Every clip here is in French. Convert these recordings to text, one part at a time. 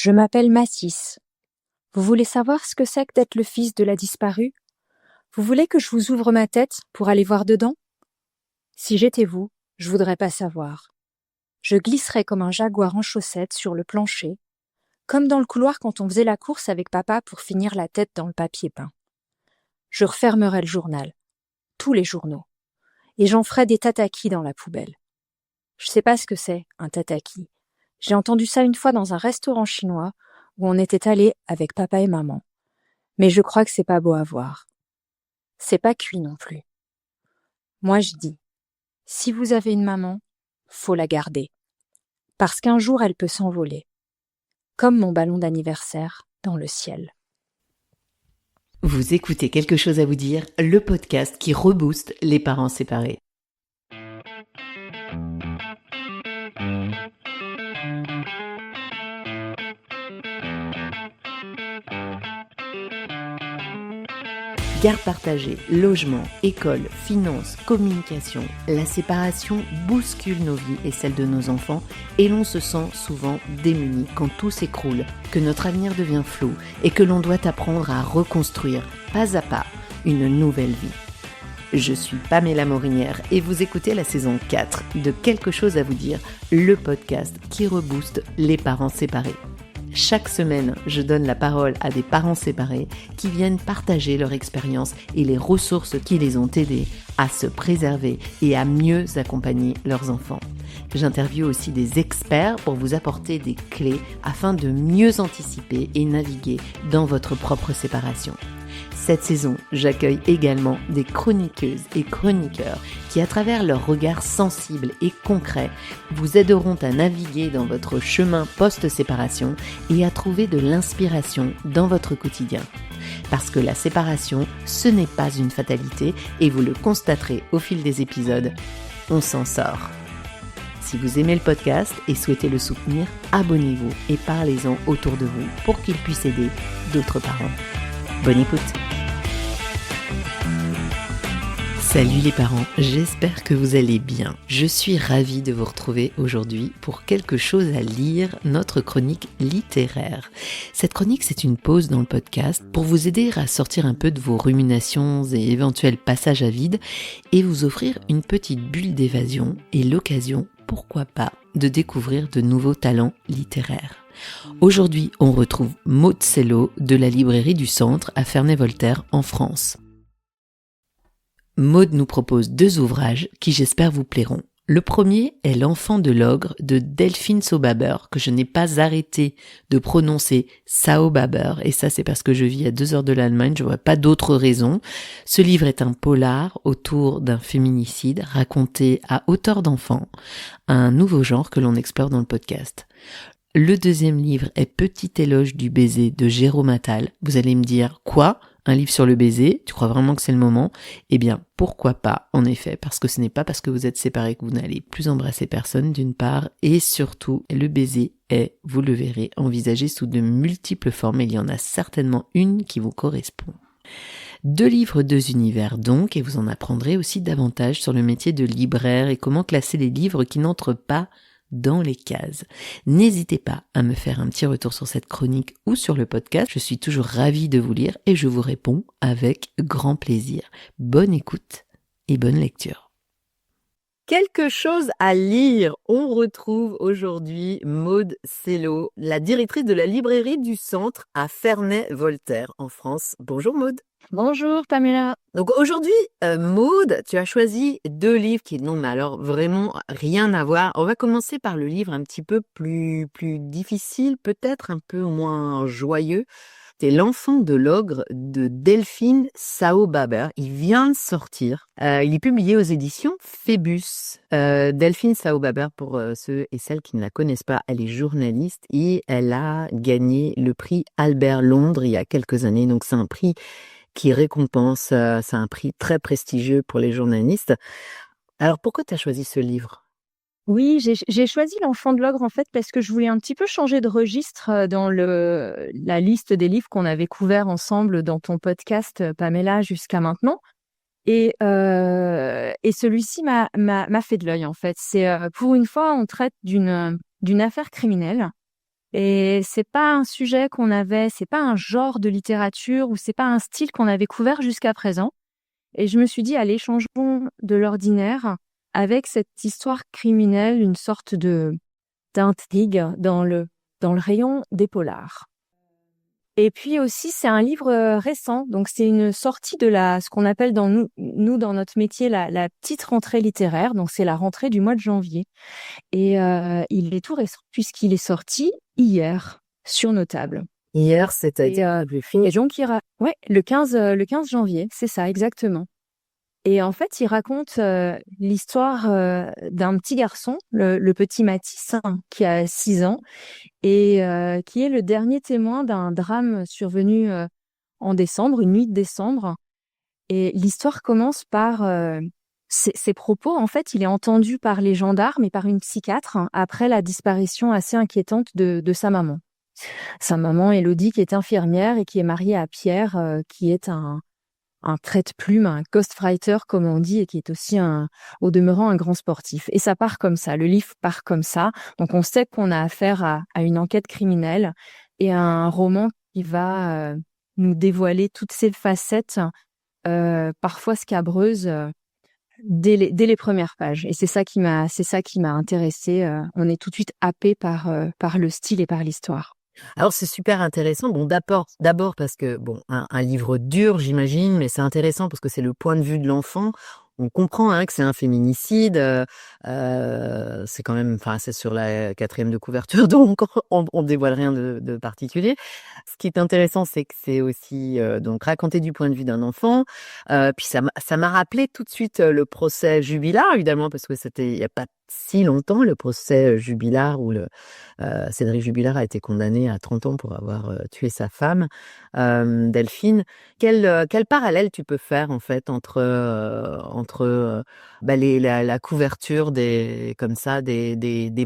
Je m'appelle Mathis. Vous voulez savoir ce que c'est que d'être le fils de la disparue? Vous voulez que je vous ouvre ma tête pour aller voir dedans? Si j'étais vous, je voudrais pas savoir. Je glisserais comme un jaguar en chaussettes sur le plancher, comme dans le couloir quand on faisait la course avec papa pour finir la tête dans le papier peint. Je refermerais le journal, tous les journaux, et j'en ferais des tatakis dans la poubelle. Je sais pas ce que c'est, un tataki. J'ai entendu ça une fois dans un restaurant chinois où on était allé avec papa et maman. Mais je crois que c'est pas beau à voir. C'est pas cuit non plus. Moi je dis, si vous avez une maman, faut la garder. Parce qu'un jour elle peut s'envoler. Comme mon ballon d'anniversaire dans le ciel. Vous écoutez Quelque chose à vous dire, le podcast qui rebooste les parents séparés. Garde partagée, logement, école, finances, communication, la séparation bouscule nos vies et celles de nos enfants et l'on se sent souvent démuni quand tout s'écroule, que notre avenir devient flou et que l'on doit apprendre à reconstruire, pas à pas, une nouvelle vie. Je suis Pamela Morinière et vous écoutez la saison 4 de Quelque chose à vous dire, le podcast qui rebooste les parents séparés. Chaque semaine, je donne la parole à des parents séparés qui viennent partager leur expérience et les ressources qui les ont aidés à se préserver et à mieux accompagner leurs enfants. J'interviewe aussi des experts pour vous apporter des clés afin de mieux anticiper et naviguer dans votre propre séparation. Cette saison, j'accueille également des chroniqueuses et chroniqueurs qui, à travers leur regard sensible et concret, vous aideront à naviguer dans votre chemin post-séparation et à trouver de l'inspiration dans votre quotidien. Parce que la séparation, ce n'est pas une fatalité et vous le constaterez au fil des épisodes, on s'en sort. Si vous aimez le podcast et souhaitez le soutenir, abonnez-vous et parlez-en autour de vous pour qu'il puisse aider d'autres parents. Bonne écoute. Salut les parents, j'espère que vous allez bien. Je suis ravie de vous retrouver aujourd'hui pour Quelque chose à lire, notre chronique littéraire. Cette chronique, c'est une pause dans le podcast pour vous aider à sortir un peu de vos ruminations et éventuels passages à vide et vous offrir une petite bulle d'évasion et l'occasion, pourquoi pas, de découvrir de nouveaux talents littéraires. Aujourd'hui, on retrouve Maude Sello de la librairie du Centre à Ferney-Voltaire en France. Maude nous propose 2 ouvrages qui j'espère vous plairont. Le premier est L'enfant de l'ogre de Delphine Saubaber, que je n'ai pas arrêté de prononcer Saubaber, et ça c'est parce que je vis à 2 heures de l'Allemagne, je vois pas d'autre raison. Ce livre est un polar autour d'un féminicide raconté à hauteur d'enfant, un nouveau genre que l'on explore dans le podcast. Le deuxième livre est Petit éloge du baiser de Jérôme Attal. Vous allez me dire, quoi ? Un livre sur le baiser, tu crois vraiment que c'est le moment? Eh bien, pourquoi pas, en effet, parce que ce n'est pas parce que vous êtes séparés que vous n'allez plus embrasser personne, d'une part, et surtout, le baiser est, vous le verrez, envisagé sous de multiples formes, et il y en a certainement une qui vous correspond. 2 livres, 2 univers donc, et vous en apprendrez aussi davantage sur le métier de libraire et comment classer les livres qui n'entrent pas dans les cases. N'hésitez pas à me faire un petit retour sur cette chronique ou sur le podcast. Je suis toujours ravie de vous lire et je vous réponds avec grand plaisir. Bonne écoute et bonne lecture. Quelque chose à lire. On retrouve aujourd'hui Maude Sello, la directrice de la librairie du Centre à Ferney-Voltaire en France. Bonjour Maude. Bonjour Pamela. Donc aujourd'hui, Maude, tu as choisi 2 livres qui n'ont mais alors vraiment rien à voir. On va commencer par le livre un petit peu plus difficile, peut-être un peu moins joyeux. C'est L'enfant de l'ogre de Delphine Saubaber. Il vient de sortir. Il est publié aux éditions Phébus. Delphine Saubaber, pour ceux et celles qui ne la connaissent pas, elle est journaliste et elle a gagné le prix Albert Londres il y a quelques années. Donc c'est un prix qui récompense, c'est un prix très prestigieux pour les journalistes. Alors pourquoi tu as choisi ce livre ? Oui, j'ai choisi L'enfant de l'ogre en fait parce que je voulais un petit peu changer de registre dans la liste des livres qu'on avait couverts ensemble dans ton podcast Pamela jusqu'à maintenant. Et celui-ci m'a fait de l'œil en fait. C'est pour une fois on traite d'une affaire criminelle Et c'est pas un sujet c'est pas un genre de littérature ou c'est pas un style qu'on avait couvert jusqu'à présent. Et je me suis dit, allez, changeons de l'ordinaire avec cette histoire criminelle, une sorte d'intrigue dans le rayon des polars. Et puis aussi, c'est un livre récent, donc c'est une sortie de ce qu'on appelle nous dans notre métier la petite rentrée littéraire, donc c'est la rentrée du mois de janvier. Et il est tout récent puisqu'il est sorti hier sur nos tables. Hier, c'est-à-dire Et donc, ouais, le 15 janvier, c'est ça, exactement. Et en fait, il raconte l'histoire d'un petit garçon, le petit Mathis, hein, qui a 6 ans, et qui est le dernier témoin d'un drame survenu en décembre, une nuit de décembre. Et l'histoire commence par ses propos. En fait, il est entendu par les gendarmes et par une psychiatre après la disparition assez inquiétante de sa maman. Sa maman, Élodie, qui est infirmière et qui est mariée à Pierre, qui est un trait-de-plume, un ghostwriter, comme on dit, et qui est aussi au demeurant un grand sportif. Et ça part comme ça, le livre part comme ça. Donc on sait qu'on a affaire à une enquête criminelle et à un roman qui va nous dévoiler toutes ces facettes, parfois scabreuses, dès les premières pages. Et c'est ça qui m'a intéressée. On est tout de suite happé par le style et par l'histoire. Alors c'est super intéressant. Bon, d'abord parce que bon, un livre dur, j'imagine, mais c'est intéressant parce que c'est le point de vue de l'enfant. On comprend que c'est un féminicide. C'est quand même, enfin, c'est sur la 4e de couverture, donc on dévoile rien de particulier. Ce qui est intéressant, c'est que c'est aussi donc raconté du point de vue d'un enfant. Puis ça m'a rappelé tout de suite le procès Jubilard, évidemment, parce que c'était il y a pas si longtemps le procès Jubilard où Cédric Jubilard a été condamné à 30 ans pour avoir tué sa femme, Delphine. Quel parallèle tu peux faire en fait entre la couverture des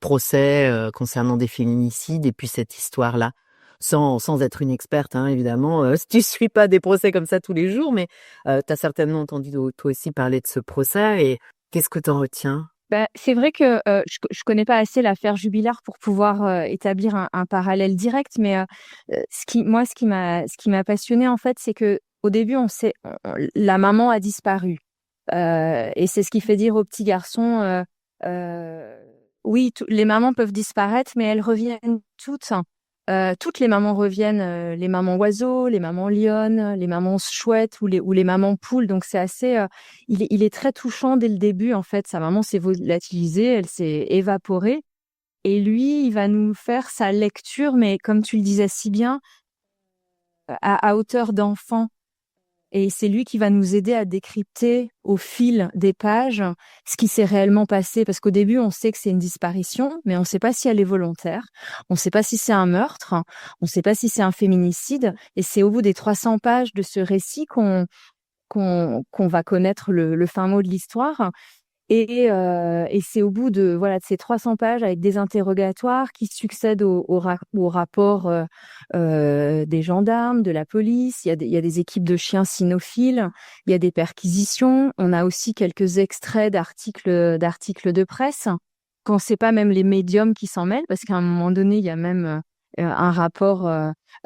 procès concernant des féminicides et puis cette histoire-là, sans être une experte, hein, évidemment. Si tu suis pas des procès comme ça tous les jours, mais t'as certainement entendu toi aussi parler de ce procès. Et qu'est-ce que t'en retiens? C'est vrai que je connais pas assez l'affaire Jubilard pour pouvoir établir un parallèle direct, mais ce qui m'a passionné en fait, c'est que au début la maman a disparu et c'est ce qui fait dire au petit garçon oui, les mamans peuvent disparaître, mais elles reviennent toutes. Toutes les mamans reviennent, les mamans oiseaux, les mamans lionnes, les mamans chouettes ou les mamans poules. Donc c'est assez, il est très touchant dès le début en fait. Sa maman s'est volatilisée, elle s'est évaporée, et lui, il va nous faire sa lecture, mais comme tu le disais si bien, à hauteur d'enfant. Et c'est lui qui va nous aider à décrypter au fil des pages ce qui s'est réellement passé. Parce qu'au début, on sait que c'est une disparition, mais on ne sait pas si elle est volontaire. On ne sait pas si c'est un meurtre. On ne sait pas si c'est un féminicide. Et c'est au bout des 300 pages de ce récit qu'on va connaître le fin mot de l'histoire. Et c'est au bout de ces 300 pages avec des interrogatoires qui succèdent au rapport des gendarmes, de la police. Il y a des équipes de chiens cynophiles, il y a des perquisitions. On a aussi quelques extraits d'articles de presse. Qu'on ne sait pas même les médiums qui s'en mêlent, parce qu'à un moment donné, il y a même un rapport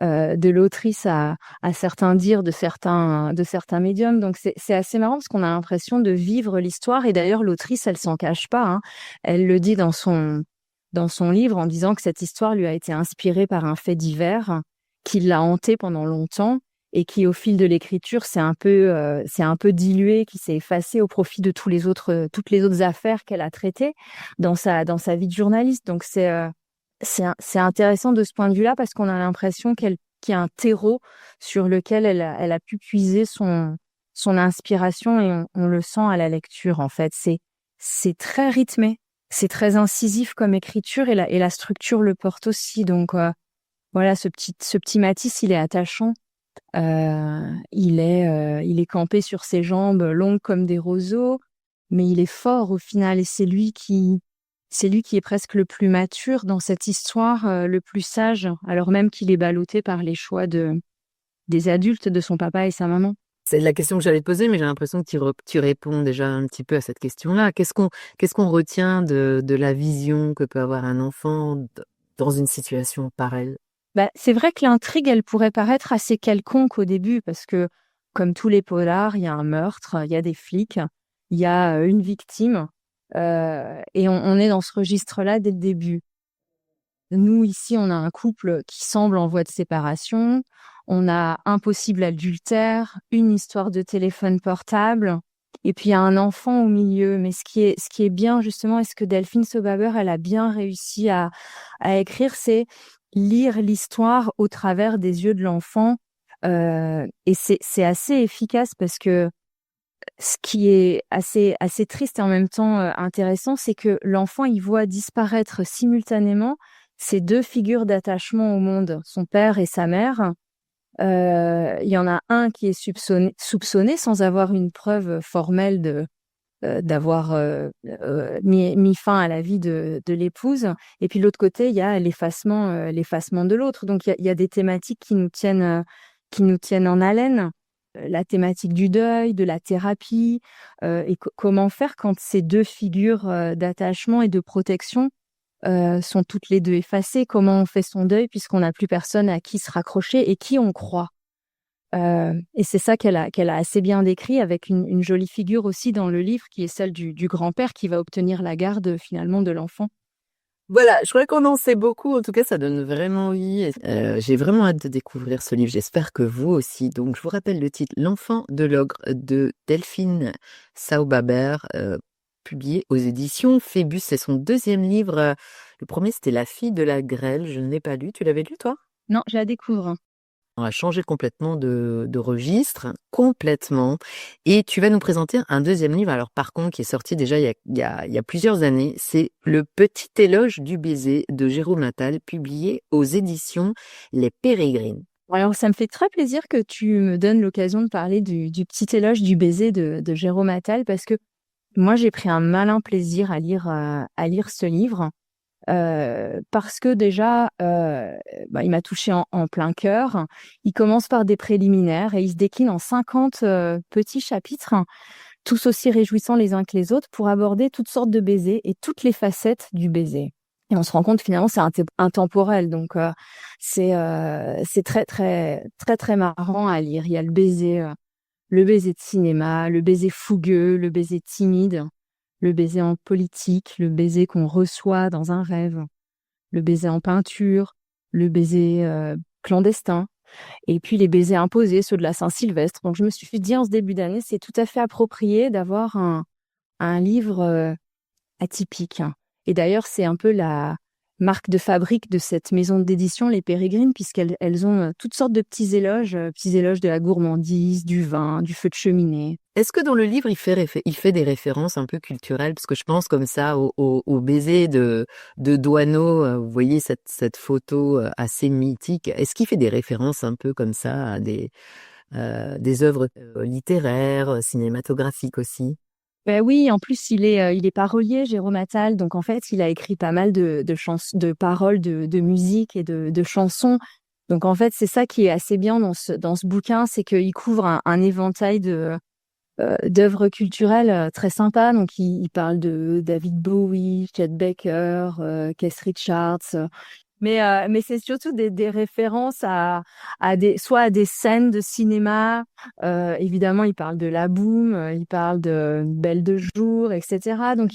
de l'autrice à certains dires de certains médiums. Donc c'est assez marrant parce qu'on a l'impression de vivre l'histoire. Et d'ailleurs, l'autrice, elle s'en cache pas, hein. Elle le dit dans son livre en disant que cette histoire lui a été inspirée par un fait divers qui l'a hantée pendant longtemps et qui, au fil de l'écriture, c'est un peu dilué, qui s'est effacé au profit de toutes les autres affaires qu'elle a traitées dans sa vie de journaliste. Donc c'est intéressant de ce point de vue-là parce qu'on a l'impression qu'il y a un terreau sur lequel elle a pu puiser son inspiration, et on le sent à la lecture en fait. C'est très rythmé, c'est très incisif comme écriture, et la structure le porte aussi. Donc voilà, ce petit Mathis, il est attachant. Il est campé sur ses jambes longues comme des roseaux, mais il est fort au final, et c'est lui qui est presque le plus mature dans cette histoire, le plus sage, alors même qu'il est ballotté par les choix des adultes, de son papa et sa maman. C'est la question que j'allais te poser, mais j'ai l'impression que tu réponds déjà un petit peu à cette question-là. Qu'est-ce qu'on retient de la vision que peut avoir un enfant dans une situation pareille? Bah, c'est vrai que l'intrigue, elle pourrait paraître assez quelconque au début parce que, comme tous les polars, il y a un meurtre, il y a des flics, il y a une victime, et on est dans ce registre-là dès le début. Nous, ici, on a un couple qui semble en voie de séparation, on a un possible adultère, une histoire de téléphone portable, et puis il y a un enfant au milieu. Mais ce qui est bien, justement, et ce que Delphine Saubaber, elle a bien réussi à écrire, c'est lire l'histoire au travers des yeux de l'enfant. Et c'est assez efficace parce que ce qui est assez triste et en même temps intéressant, c'est que l'enfant, il voit disparaître simultanément ces deux figures d'attachement au monde, son père et sa mère. Il y en a un qui est soupçonné sans avoir une preuve formelle d'avoir mis fin à la vie de l'épouse. Et puis de l'autre côté, il y a l'effacement de l'autre. Donc il y a des thématiques qui nous tiennent en haleine. La thématique du deuil, de la thérapie, et comment faire quand ces deux figures d'attachement et de protection sont toutes les deux effacées. Comment on fait son deuil puisqu'on n'a plus personne à qui se raccrocher et qui on croit. Et c'est ça qu'elle a assez bien décrit, avec une jolie figure aussi dans le livre qui est celle du grand-père qui va obtenir la garde finalement de l'enfant. Voilà, je crois qu'on en sait beaucoup. En tout cas, ça donne vraiment envie. J'ai vraiment hâte de découvrir ce livre. J'espère que vous aussi. Donc, je vous rappelle le titre L'enfant de l'ogre de Delphine Saubaber, publié aux éditions Phébus. C'est son deuxième livre. Le premier, c'était La fille de la grêle. Je ne l'ai pas lu. Tu l'avais lu, toi? Non, je la découvre. On a changé complètement de registre, complètement. Et tu vas nous présenter un deuxième livre, alors par contre, qui est sorti déjà il y a plusieurs années. C'est Le petit éloge du baiser de Jérôme Attal, publié aux éditions Les Pérégrines. Alors, ça me fait très plaisir que tu me donnes l'occasion de parler du petit éloge du baiser de Jérôme Attal, parce que moi, j'ai pris un malin plaisir à lire ce livre. Parce que déjà, il m'a touchée en plein cœur. Il commence par des préliminaires et il se décline en 50 petits chapitres, tous aussi réjouissants les uns que les autres, pour aborder toutes sortes de baisers et toutes les facettes du baiser. Et on se rend compte finalement c'est intemporel, donc c'est très très très très marrant à lire. Il y a le baiser de cinéma, le baiser fougueux, le baiser timide, le baiser en politique, le baiser qu'on reçoit dans un rêve, le baiser en peinture, le baiser clandestin, et puis les baisers imposés, ceux de la Saint-Sylvestre. Donc je me suis dit en ce début d'année, c'est tout à fait approprié d'avoir un livre atypique. Et d'ailleurs, c'est un peu la marque de fabrique de cette maison d'édition, Les Pérégrines, puisqu'elles ont toutes sortes de petits éloges de la gourmandise, du vin, du feu de cheminée. Est-ce que dans le livre, il fait des références un peu culturelles? Parce que je pense comme ça au baiser de Doisneau. Vous voyez cette photo assez mythique. Est-ce qu'il fait des références un peu comme ça à des œuvres littéraires, cinématographiques aussi? Ben oui, en plus il est parolier, Jérôme Attal, donc en fait il a écrit pas mal de paroles, de musique et de chansons. Donc en fait c'est ça qui est assez bien dans ce bouquin, c'est qu'il couvre un éventail d'œuvres culturelles très sympas. Donc il parle de David Bowie, Chet Baker, Keith Richards. Mais c'est surtout des références soit à des scènes de cinéma. Évidemment, il parle de La Boum, il parle de Belle de jour, etc. Donc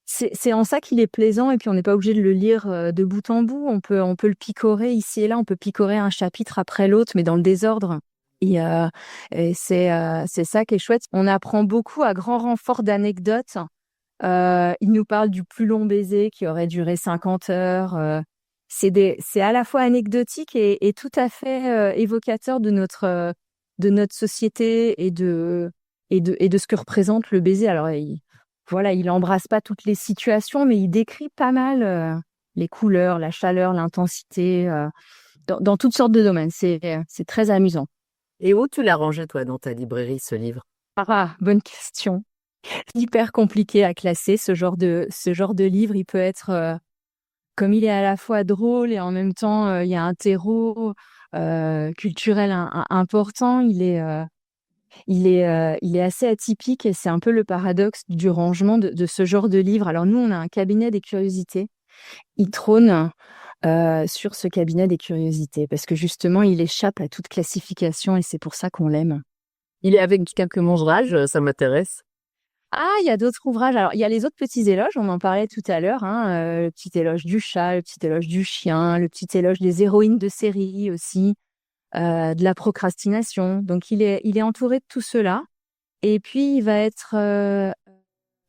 c'est en ça qu'il est plaisant. Et puis on n'est pas obligé de le lire de bout en bout. On peut le picorer ici et là. On peut picorer un chapitre après l'autre, mais dans le désordre. Et c'est ça qui est chouette. On apprend beaucoup à grand renfort d'anecdotes. Il nous parle du plus long baiser qui aurait duré 50 heures. C'est à la fois anecdotique et tout à fait évocateur de notre société et de ce que représente le baiser. Alors il embrasse pas toutes les situations, mais il décrit pas mal les couleurs, la chaleur, l'intensité dans toutes sortes de domaines. C'est très amusant. Et où tu l'as rangé, toi, dans ta librairie, ce livre? Ah, bonne question. Hyper compliqué à classer ce genre de livre. Il peut être comme il est à la fois drôle et en même temps il y a un terreau culturel important. Il est assez atypique et c'est un peu le paradoxe du rangement de ce genre de livre. Alors nous, on a un cabinet des curiosités. Il trône sur ce cabinet des curiosités, parce que justement, il échappe à toute classification et c'est pour ça qu'on l'aime. Il est avec quelques ouvrages, ça m'intéresse. Ah, il y a d'autres ouvrages. Alors, il y a les autres petits éloges, on en parlait tout à l'heure, le petit éloge du chat, le petit éloge du chien, le petit éloge des héroïnes de série aussi, de la procrastination. Donc, il est entouré de tout cela. Et puis, il va être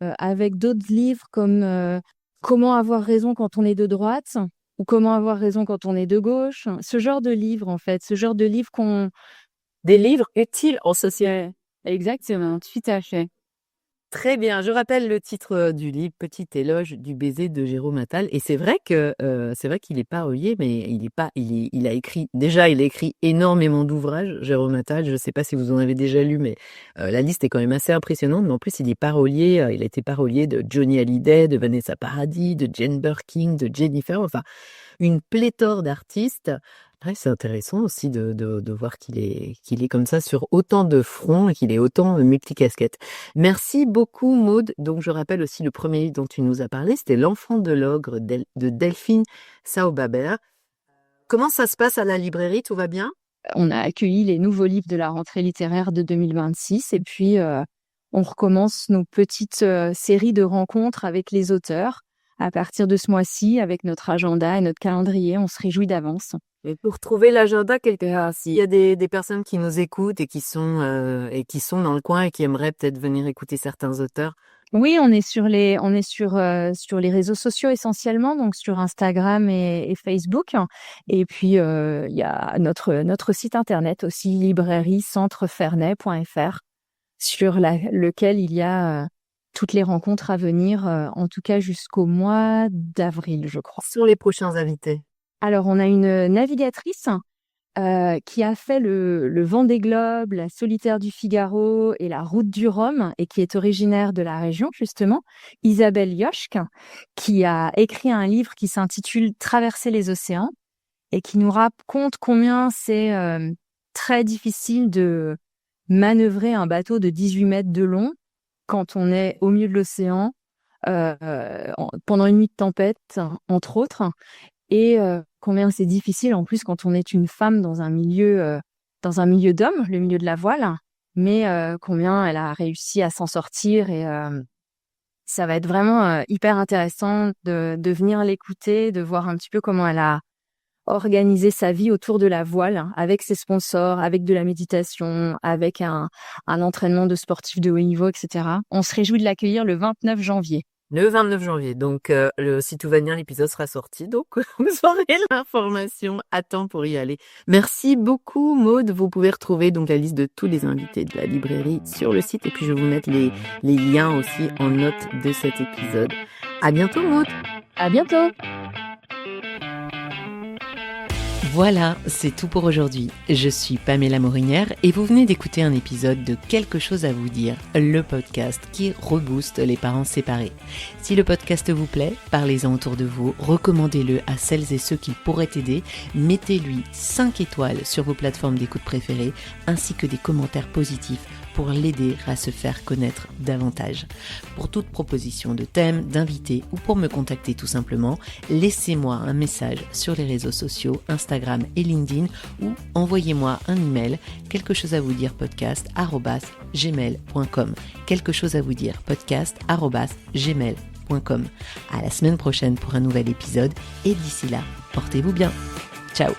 avec d'autres livres comme Comment avoir raison quand on est de droite ou Comment avoir raison quand on est de gauche. Ce genre de livre, en fait, ce genre de livre Des livres utiles en société. Exactement, tout à fait. Très bien, je rappelle le titre du livre, Petit éloge du baiser de Jérôme Attal. Et c'est vrai qu'il est parolier, mais il a écrit énormément d'ouvrages, Jérôme Attal. Je ne sais pas si vous en avez déjà lu, mais la liste est quand même assez impressionnante. Mais en plus, il est parolier. Il a été parolier de Johnny Hallyday, de Vanessa Paradis, de Jane Birkin, de Jennifer. Enfin, une pléthore d'artistes. Ouais, c'est intéressant aussi de voir qu'il est comme ça sur autant de fronts et qu'il est autant multicasquette. Merci beaucoup, Maude. Donc, je rappelle aussi le premier livre dont tu nous as parlé, c'était L'Enfant de l'ogre de Delphine Saobaber. Comment ça se passe à la librairie? Tout va bien? On a accueilli les nouveaux livres de la rentrée littéraire de 2026 et puis on recommence nos petites séries de rencontres avec les auteurs à partir de ce mois-ci avec notre agenda et notre calendrier. On se réjouit d'avance. Et pour trouver l'agenda, s'il y a des personnes qui nous écoutent et qui sont dans le coin et qui aimeraient peut-être venir écouter certains auteurs. Oui, on est sur les réseaux sociaux essentiellement, donc sur Instagram et Facebook. Et puis il y a notre site internet aussi, librairiecentreferney.fr, sur lequel il y a toutes les rencontres à venir, en tout cas jusqu'au mois d'avril, je crois. Sur les prochains invités. Alors, on a une navigatrice qui a fait le Vendée Globe, la Solitaire du Figaro et la Route du Rhum et qui est originaire de la région, justement, Isabelle Yoschk, qui a écrit un livre qui s'intitule Traverser les océans et qui nous raconte combien c'est très difficile de manœuvrer un bateau de 18 mètres de long quand on est au milieu de l'océan pendant une nuit de tempête, entre autres. Et combien c'est difficile en plus quand on est une femme dans un milieu d'hommes, le milieu de la voile, mais combien elle a réussi à s'en sortir et ça va être vraiment hyper intéressant de venir l'écouter, de voir un petit peu comment elle a organisé sa vie autour de la voile avec ses sponsors, avec de la méditation, avec un entraînement de sportifs de haut niveau, etc. On se réjouit de l'accueillir le 29 janvier. Le 29 janvier, donc si tout va bien, l'épisode sera sorti, donc vous aurez l'information à temps pour y aller. Merci beaucoup, Maude. Vous pouvez retrouver donc la liste de tous les invités de la librairie sur le site et puis je vais vous mettre les liens aussi en note de cet épisode. À bientôt, Maude. À bientôt. Voilà, c'est tout pour aujourd'hui. Je suis Pamela Morinière et vous venez d'écouter un épisode de Quelque chose à vous dire, le podcast qui rebooste les parents séparés. Si le podcast vous plaît, parlez-en autour de vous, recommandez-le à celles et ceux qui pourraient aider, mettez-lui 5 étoiles sur vos plateformes d'écoute préférées ainsi que des commentaires positifs pour l'aider à se faire connaître davantage. Pour toute proposition de thème, d'invité ou pour me contacter tout simplement, laissez-moi un message sur les réseaux sociaux, Instagram et LinkedIn ou envoyez-moi un email quelque chose à vous dire podcast@gmail.com. Quelque chose à vous dire podcast@gmail.com. À la semaine prochaine pour un nouvel épisode et d'ici là, portez-vous bien. Ciao.